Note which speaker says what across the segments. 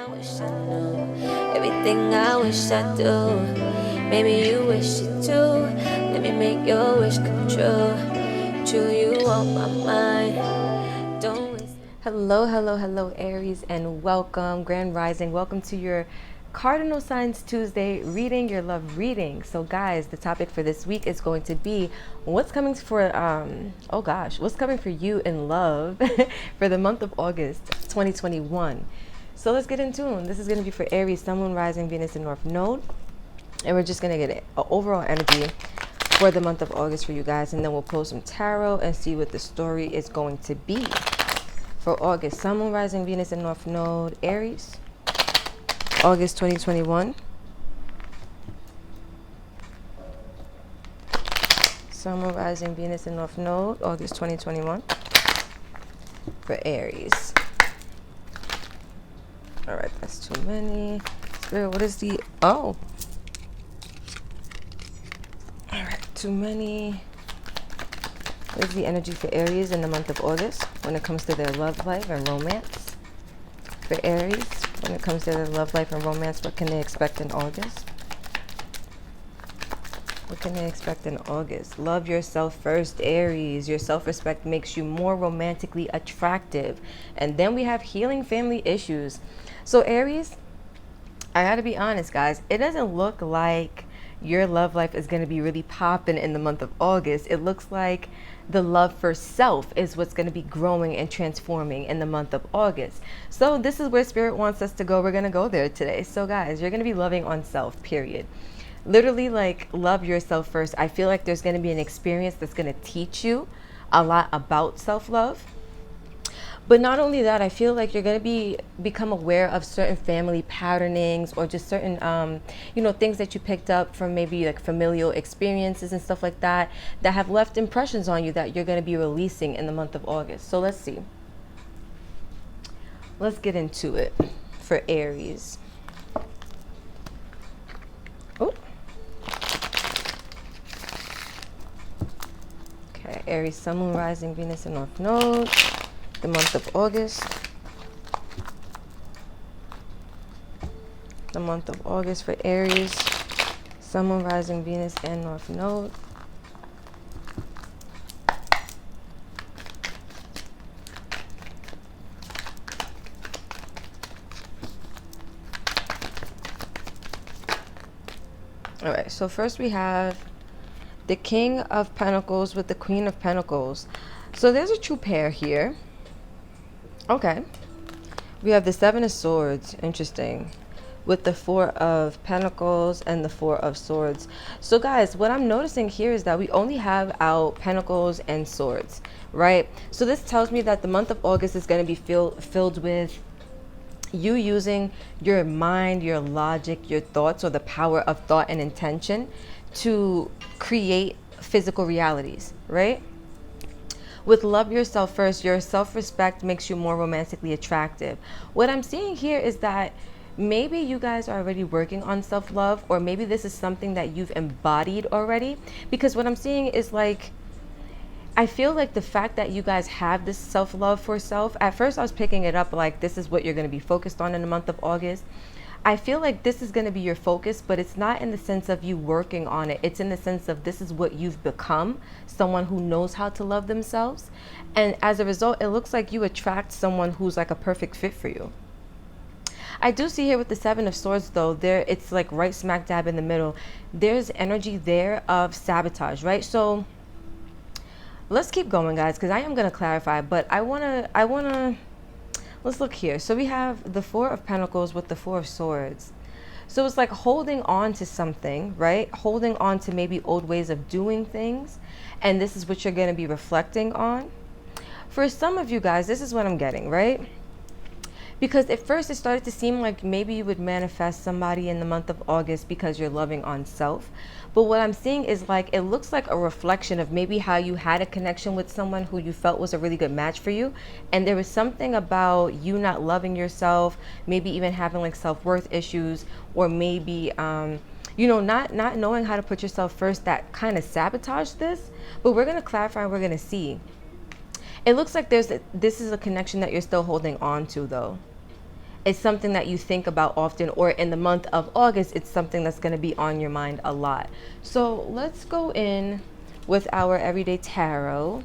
Speaker 1: I wish I knew, everything I wish I do. Maybe you wish it too. Let me make your wish come true. True, you on my mind. Don't waste. Hello, Aries, and welcome, Grand Rising. Welcome to your Cardinal Signs Tuesday reading, your love reading. So, guys, the topic for this week is going to be what's coming for what's coming for you in love for the month of August 2021. So let's get into it. This is going to be for Aries, Sun, Moon, Rising, Venus, and North Node. And we're just going to get an overall energy for the month of August for you guys. And then we'll pull some tarot and see what the story is going to be. For August, Sun, Moon, Rising, Venus, and North Node, Aries, August 2021. Sun, Moon, Rising, Venus, and North Node, August 2021. For Aries. All right, that's too many. Spirit, what is the... Oh. All right, too many. What is the energy for Aries in the month of August when it comes to their love life and romance? For Aries, when it comes to their love life and romance, what can they expect in August? What can they expect in August? Love yourself first, Aries. Your self-respect makes you more romantically attractive. And then we have healing family issues. So Aries, I gotta be honest, guys. It doesn't look like your love life is going to be really popping in the month of August. It looks like the love for self is what's going to be growing and transforming in the month of August. So this is where Spirit wants us to go. We're going to go there today. So guys, you're going to be loving on self, period. Literally, like, love yourself first. I feel like there's going to be an experience that's going to teach you a lot about self-love. But not only that, I feel like you're going to become aware of certain family patternings or just certain, things that you picked up from maybe like familial experiences and stuff like that have left impressions on you that you're going to be releasing in the month of August. So let's see. Let's get into it for Aries. Oh. Okay, Aries, Sun, Moon, Rising, Venus, and North Node. The month of August. The month of August for Aries, Sun, Moon, Rising, Venus, and North Node. All right, so first we have the King of Pentacles with the Queen of Pentacles. So there's a true pair here. Okay, we have the Seven of Swords, interesting, with the Four of Pentacles and the Four of Swords. So guys, what I'm noticing here is that we only have out Pentacles and Swords, right? So this tells me that the month of August is going to be filled with you using your mind, your logic, your thoughts, or the power of thought and intention to create physical realities, right? With love yourself first, your self-respect makes you more romantically attractive. What I'm seeing here is that maybe you guys are already working on self-love, or maybe this is something that you've embodied already. Because what I'm seeing is like, I feel like the fact that you guys have this self-love for self, at first I was picking it up like this is what you're going to be focused on in the month of August. I feel like this is going to be your focus, but it's not in the sense of you working on it. It's in the sense of this is what you've become, someone who knows how to love themselves. And as a result, it looks like you attract someone who's like a perfect fit for you. I do see here with the Seven of Swords, though, it's like right smack dab in the middle. There's energy there of sabotage, right? So let's keep going, guys, because I am going to clarify, but I want to let's look here. So we have the Four of Pentacles with the Four of Swords. So it's like holding on to something, right? Holding on to maybe old ways of doing things. And this is what you're going to be reflecting on. For some of you guys, this is what I'm getting, right? Because at first it started to seem like maybe you would manifest somebody in the month of August because you're loving on self. But what I'm seeing is like, it looks like a reflection of maybe how you had a connection with someone who you felt was a really good match for you. And there was something about you not loving yourself, maybe even having like self-worth issues, or maybe, not knowing how to put yourself first that kind of sabotaged this. But we're going to clarify and we're going to see. It looks like this is a connection that you're still holding on to, though. it's something that you think about often, or in the month of August, it's something that's going to be on your mind a lot. So let's go in with our everyday tarot,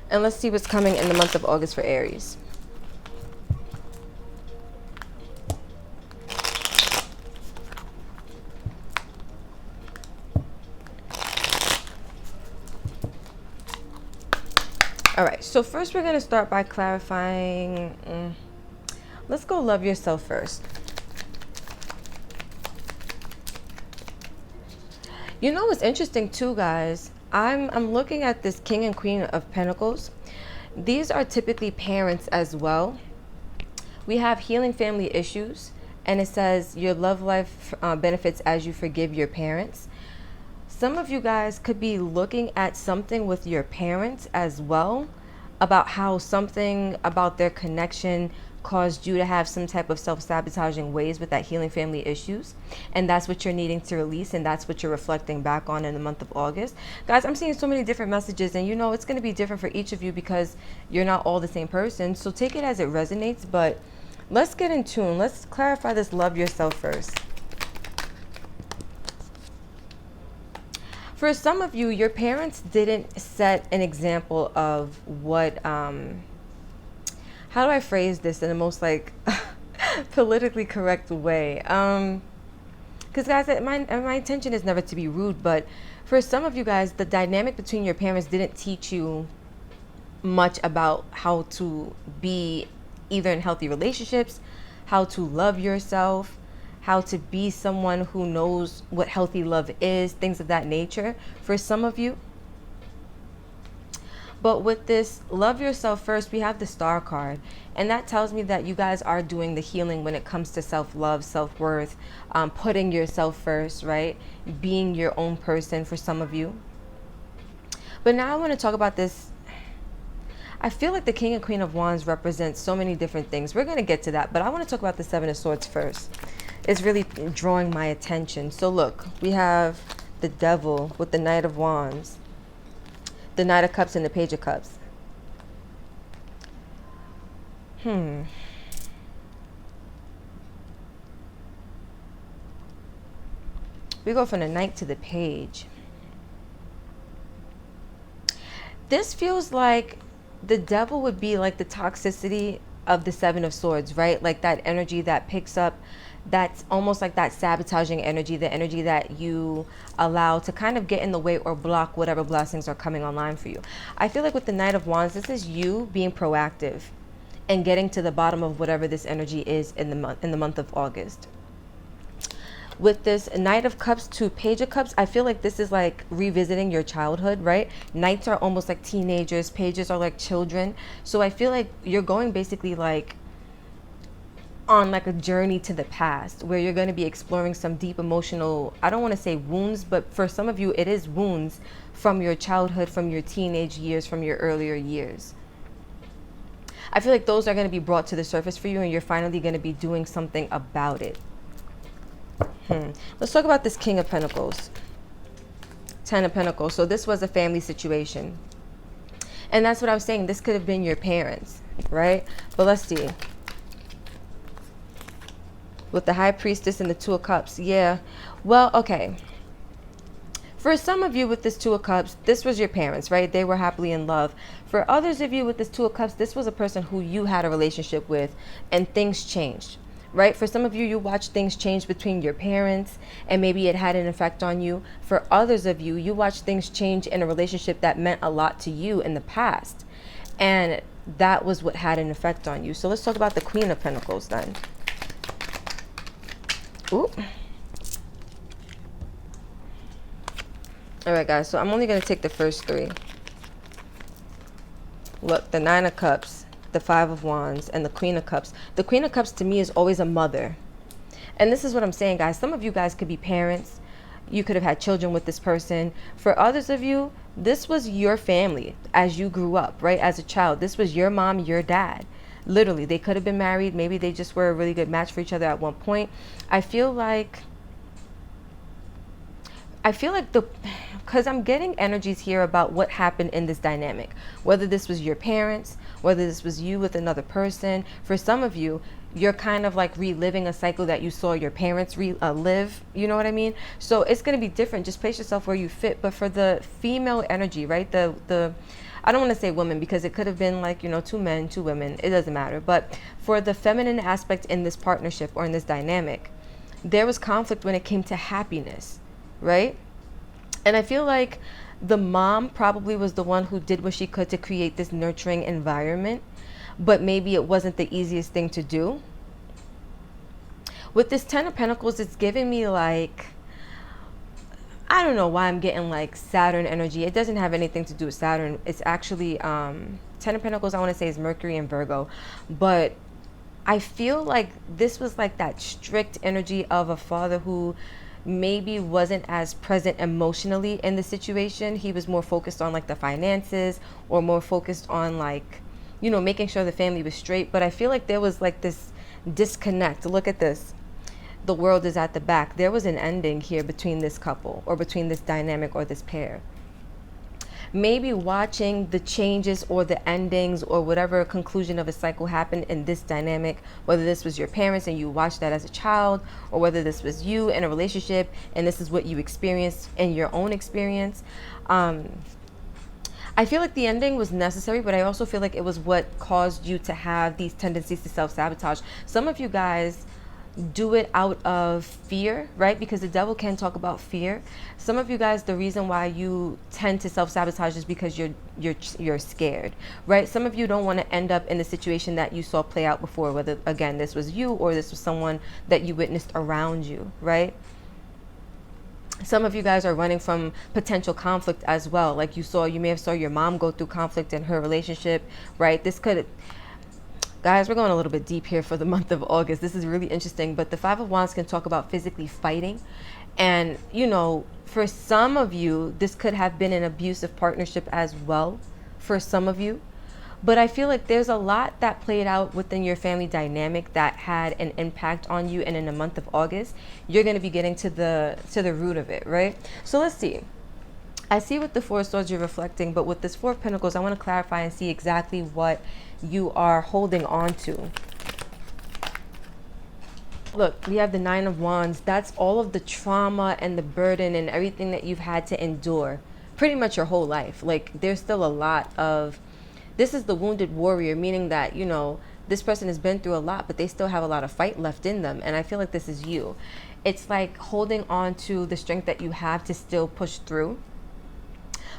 Speaker 1: and let's see what's coming in the month of August for Aries. All right, so first we're going to start by clarifying. Let's go love yourself first. You know what's interesting too, guys? I'm looking at this King and Queen of Pentacles. These are typically parents as well. We have healing family issues, and it says your love life benefits as you forgive your parents. Some of you guys could be looking at something with your parents as well, about how something about their connection caused you to have some type of self-sabotaging ways with that healing family issues, and that's what you're needing to release, and that's what you're reflecting back on in the month of August. Guys, I'm seeing so many different messages, and you know it's going to be different for each of you because you're not all the same person, so take it as it resonates. But let's get in tune. Let's clarify this love yourself first. For some of you, your parents didn't set an example of what how do I phrase this in the most like politically correct way? Because guys, my intention is never to be rude, but for some of you guys, the dynamic between your parents didn't teach you much about how to be either in healthy relationships, how to love yourself, how to be someone who knows what healthy love is, things of that nature for some of you. But with this love yourself first, we have the Star card, and that tells me that you guys are doing the healing when it comes to self-love, self-worth, putting yourself first, right? Being your own person for some of you. But now I want to talk about this. I feel like the King and Queen of Wands represents so many different things. We're going to get to that, but I want to talk about the Seven of Swords first. It's really drawing my attention. So look, we have the Devil with the Knight of Wands, the Knight of Cups, and the Page of Cups. We go from the Knight to the Page. This feels like the Devil would be like the toxicity of the Seven of Swords, right? Like that energy that picks up, that's almost like that sabotaging energy, the energy that you allow to kind of get in the way or block whatever blessings are coming online for you. I feel like with the Knight of Wands, this is you being proactive and getting to the bottom of whatever this energy is in the month of August. With this Knight of Cups to Page of Cups, I feel like this is like revisiting your childhood, right? Knights are almost like teenagers, pages are like children. So I feel like you're going basically like on like a journey to the past, where you're going to be exploring some deep emotional, I don't want to say wounds, but for some of you it is wounds from your childhood, from your teenage years, from your earlier years. I feel like those are going to be brought to the surface for you, and you're finally going to be doing something about it. Let's talk about this King of Pentacles, Ten of Pentacles. So this was a family situation, and that's what I was saying. This could have been your parents, right? But let's see. With the High Priestess and the Two of Cups. Yeah. Well, okay. For some of you with this Two of Cups, this was your parents, right? They were happily in love. For others of you with this Two of Cups, this was a person who you had a relationship with and things changed, right? For some of you, you watched things change between your parents and maybe it had an effect on you. For others of you, you watched things change in a relationship that meant a lot to you in the past, and that was what had an effect on you. So let's talk about the Queen of Pentacles then. Ooh. All right, guys, so I'm only going to take the first three. Look, the Nine of Cups, the Five of Wands, and the Queen of Cups. The Queen of Cups to me is always a mother. And this is what I'm saying, guys. Some of you guys could be parents. You could have had children with this person. For others of you, this was your family as you grew up, right? As a child, this was your mom, your dad. Literally, they could have been married. Maybe they just were a really good match for each other at one point. I feel like I feel like because I'm getting energies here about what happened in this dynamic, whether this was your parents, whether this was you with another person. For some of you, you're kind of like reliving a cycle that you saw your parents live, you know what I mean? So it's going to be different. Just place yourself where you fit. But for the female energy, right, the I don't want to say women, because it could have been like, you know, 2 men, 2 women, it doesn't matter. But for the feminine aspect in this partnership or in this dynamic, there was conflict when it came to happiness, right? And I feel like the mom probably was the one who did what she could to create this nurturing environment, but maybe it wasn't the easiest thing to do. With this 10 of Pentacles, it's giving me like, I don't know why I'm getting like Saturn energy. It doesn't have anything to do with Saturn. It's actually 10 of Pentacles, I want to say, is Mercury and Virgo. But I feel like this was like that strict energy of a father who maybe wasn't as present emotionally in the situation. He was more focused on like the finances, or more focused on like, you know, making sure the family was straight. But I feel like there was like this disconnect. Look at this. The world is at the back. There was an ending here between this couple, or between this dynamic or this pair. Maybe watching the changes or the endings or whatever conclusion of a cycle happened in this dynamic, whether this was your parents and you watched that as a child, or whether this was you in a relationship and this is what you experienced in your own experience. I feel like the ending was necessary, but I also feel like it was what caused you to have these tendencies to self-sabotage. Some of you guys do it out of fear, right? Because the devil can talk about fear. Some of you guys, the reason why you tend to self-sabotage is because you're scared, right? Some of you don't want to end up in the situation that you saw play out before, whether again this was you or this was someone that you witnessed around you, right? Some of you guys are running from potential conflict as well. Like you may have saw your mom go through conflict in her relationship, right? This could, guys, we're going a little bit deep here for the month of August. This is really interesting. But the 5 of Wands can talk about physically fighting. And, you know, for some of you, this could have been an abusive partnership as well for some of you. But I feel like there's a lot that played out within your family dynamic that had an impact on you. And in the month of August, you're going to be getting to the root of it, right? So let's see. I see with the 4 of Swords you're reflecting, but with this 4 of Pentacles, I want to clarify and see exactly what you are holding on to. Look, we have the 9 of Wands. That's all of the trauma and the burden and everything that you've had to endure pretty much your whole life. Like, there's still a lot of, this is the wounded warrior, meaning that, you know, this person has been through a lot, but they still have a lot of fight left in them. And I feel like this is you. It's like holding on to the strength that you have to still push through.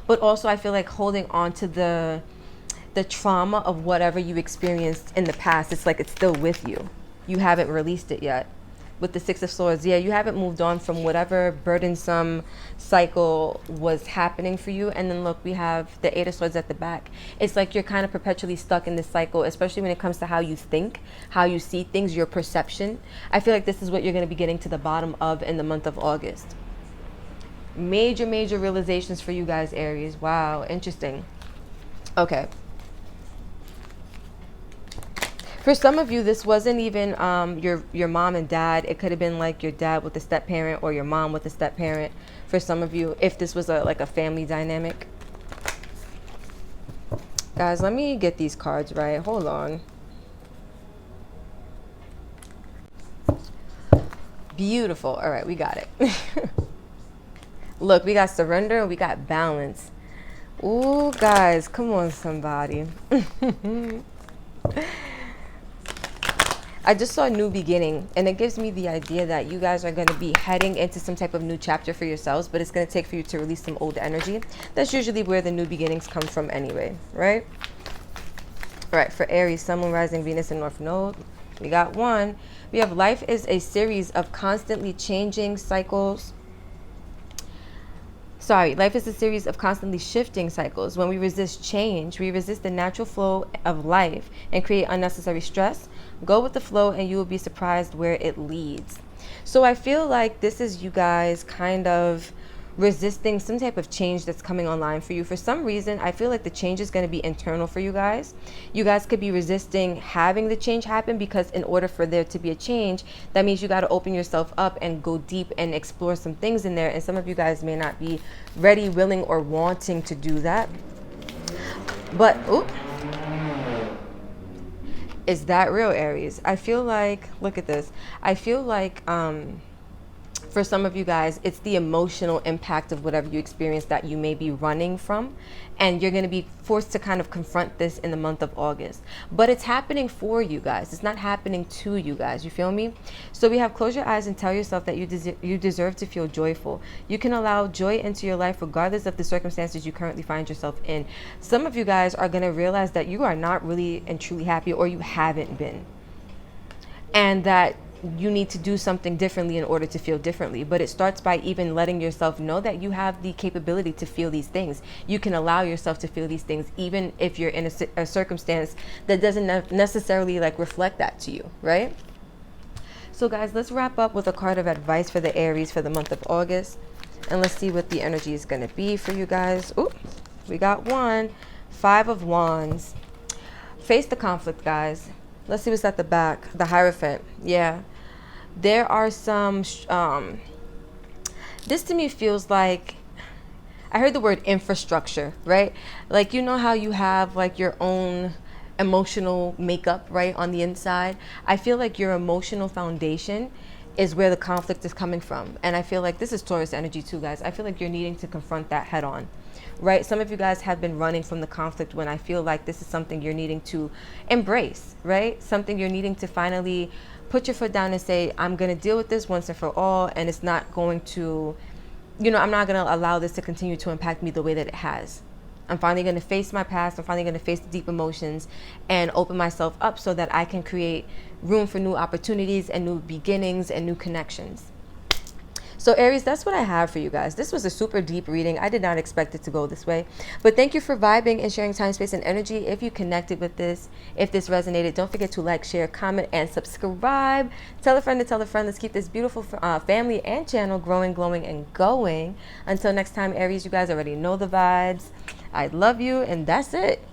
Speaker 1: But also I feel like holding on to the trauma of whatever you experienced in the past. It's like it's still with you. You haven't released it yet. With the 6 of Swords, yeah, you haven't moved on from whatever burdensome cycle was happening for you. And then look, we have the 8 of Swords at the back. It's like you're kind of perpetually stuck in this cycle, especially when it comes to how you think, how you see things, your perception. I feel like this is what you're going to be getting to the bottom of in the month of August. Major realizations for you guys, Aries. Wow, interesting. Okay. For some of you, this wasn't even your mom and dad. It could have been like your dad with a step parent or your mom with a step parent. For some of you, if this was like a family dynamic. Guys, let me get these cards right. Hold on. Beautiful. All right, we got it. Look, we got surrender and we got balance. Ooh, guys, come on, somebody. I just saw a new beginning, and it gives me the idea that you guys are going to be heading into some type of new chapter for yourselves, but it's going to take for you to release some old energy. That's usually where the new beginnings come from anyway, right? All right, for Aries, Sun, Moon, Rising, Venus, and North Node, we got 1. We have life is a series of constantly changing cycles. Life is a series of constantly shifting cycles. When we resist change, we resist the natural flow of life and create unnecessary stress. Go with the flow and you will be surprised where it leads. So I feel like this is you guys kind of resisting some type of change that's coming online for you. For some reason, I feel like the change is going to be internal for you guys. You guys could be resisting having the change happen, because in order for there to be a change, that means you got to open yourself up and go deep and explore some things in there. And some of you guys may not be ready, willing, or wanting to do that. But, ooh, is that real, Aries? I feel like, look at this. I feel like, for some of you guys, it's the emotional impact of whatever you experience that you may be running from. And you're going to be forced to kind of confront this in the month of August. But it's happening for you guys. It's not happening to you guys. You feel me? So we have close your eyes and tell yourself that you deserve to feel joyful. You can allow joy into your life regardless of the circumstances you currently find yourself in. Some of you guys are going to realize that you are not really and truly happy, or you haven't been. And that you need to do something differently in order to feel differently. But it starts by even letting yourself know that you have the capability to feel these things. You can allow yourself to feel these things, even if you're in a circumstance that doesn't necessarily like reflect that to you, right? So guys, let's wrap up with a card of advice for the Aries for the month of August. And let's see what the energy is going to be for you guys. Ooh, we got one. 5 of Wands. Face the conflict, guys. Let's see what's at the back. The Hierophant. Yeah. There are some, this to me feels like, I heard the word infrastructure, right? Like, you know how you have like your own emotional makeup, right, on the inside? I feel like your emotional foundation is where the conflict is coming from. And I feel like this is Taurus energy too, guys. I feel like you're needing to confront that head on, right? Some of you guys have been running from the conflict, when I feel like this is something you're needing to embrace, right? Something you're needing to finally put your foot down and say, I'm going to deal with this once and for all. And it's not going to, you know, I'm not going to allow this to continue to impact me the way that it has. I'm finally going to face my past. I'm finally going to face the deep emotions and open myself up so that I can create room for new opportunities and new beginnings and new connections. So Aries, that's what I have for you guys. This was a super deep reading. I did not expect it to go this way. But thank you for vibing and sharing time, space, and energy. If you connected with this, if this resonated, don't forget to like, share, comment, and subscribe. Tell a friend to tell a friend. Let's keep this beautiful family and channel growing, glowing, and going. Until next time, Aries, you guys already know the vibes. I love you, and that's it.